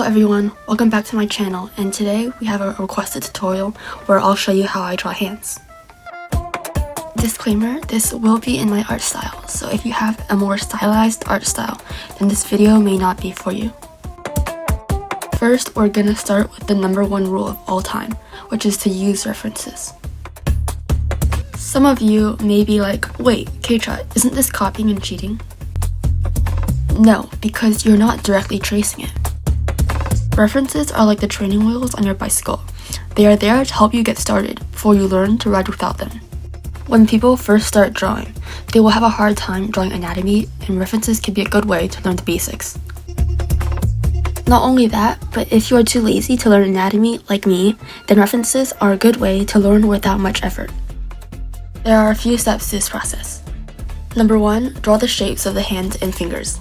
everyone, welcome back to my channel, and today we have a requested tutorial where I'll show you how I draw hands. Disclaimer, this will be in my art style, so if you have a more stylized art style, then this video may not be for you. First, we're gonna start with the number one rule of all time, which is to use references. Some of you may be like, wait, kaycha, isn't this copying and cheating? No, because you're not directly tracing it. References are like the training wheels on your bicycle. They are there to help you get started before you learn to ride without them. When people first start drawing, they will have a hard time drawing anatomy, and references can be a good way to learn the basics. Not only that, but if you are too lazy to learn anatomy like me, then references are a good way to learn without much effort. There are a few steps to this process. Number 1, draw the shapes of the hands and fingers.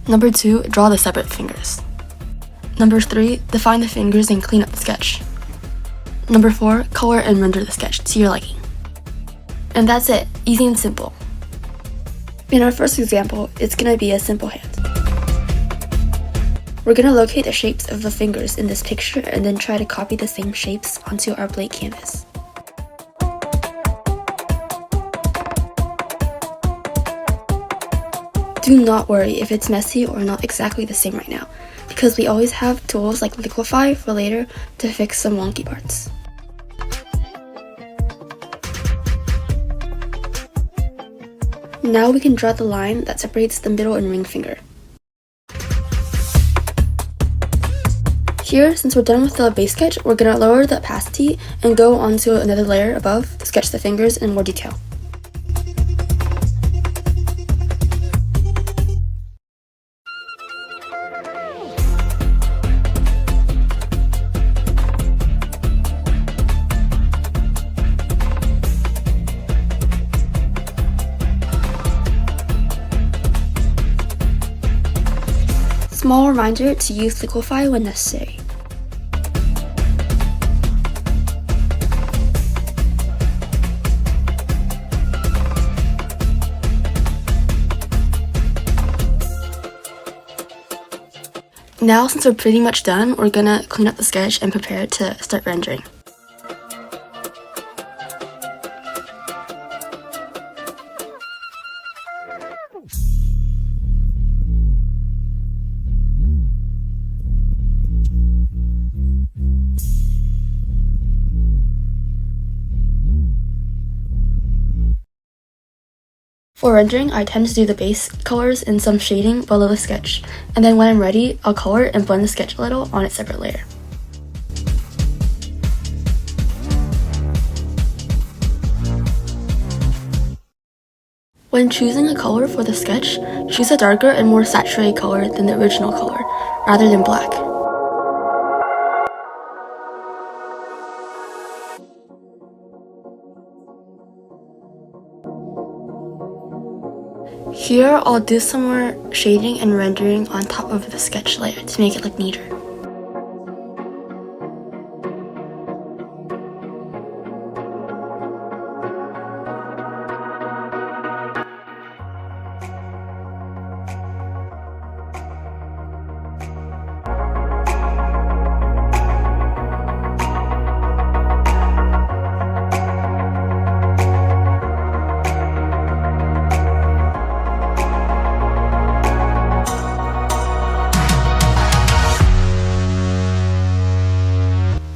Number 2, draw the separate fingers. Number 3, define the fingers and clean up the sketch. Number 4, color and render the sketch to your liking. And that's it, easy and simple. In our first example, it's going to be a simple hand. We're going to locate the shapes of the fingers in this picture and then try to copy the same shapes onto our blank canvas. Do not worry if it's messy or not exactly the same right now, because we always have tools like Liquify for later to fix some wonky parts. Now we can draw the line that separates the middle and ring finger. Here, since we're done with the base sketch, we're going to lower the opacity and go onto another layer above to sketch the fingers in more detail. Small reminder to use Liquify when necessary. Now, since we're pretty much done, we're gonna clean up the sketch and prepare it to start rendering. For rendering, I tend to do the base colors and some shading below the sketch, and then when I'm ready, I'll color and blend the sketch a little on its separate layer. When choosing a color for the sketch, choose a darker and more saturated color than the original color, rather than black. Here, I'll do some more shading and rendering on top of the sketch layer to make it look neater.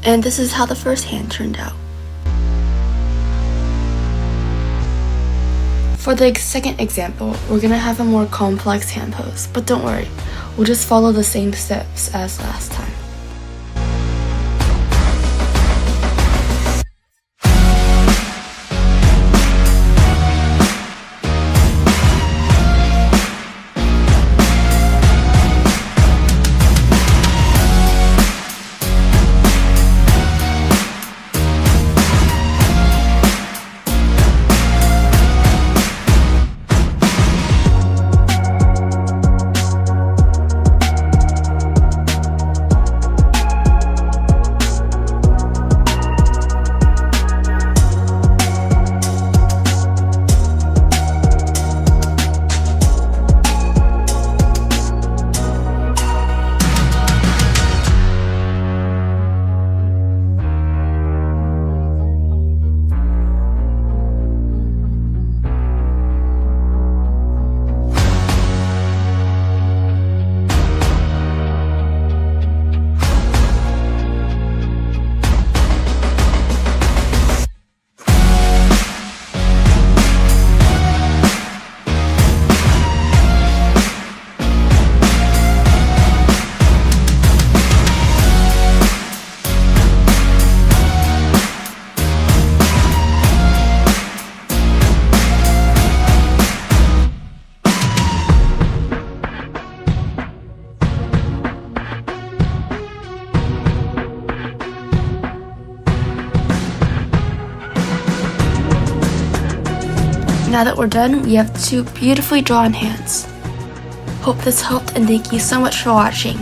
And this is how the first hand turned out. For the second example, we're gonna have a more complex hand pose, but don't worry, we'll just follow the same steps as last time. Now that we're done, we have two beautifully drawn hands. Hope this helped and thank you so much for watching.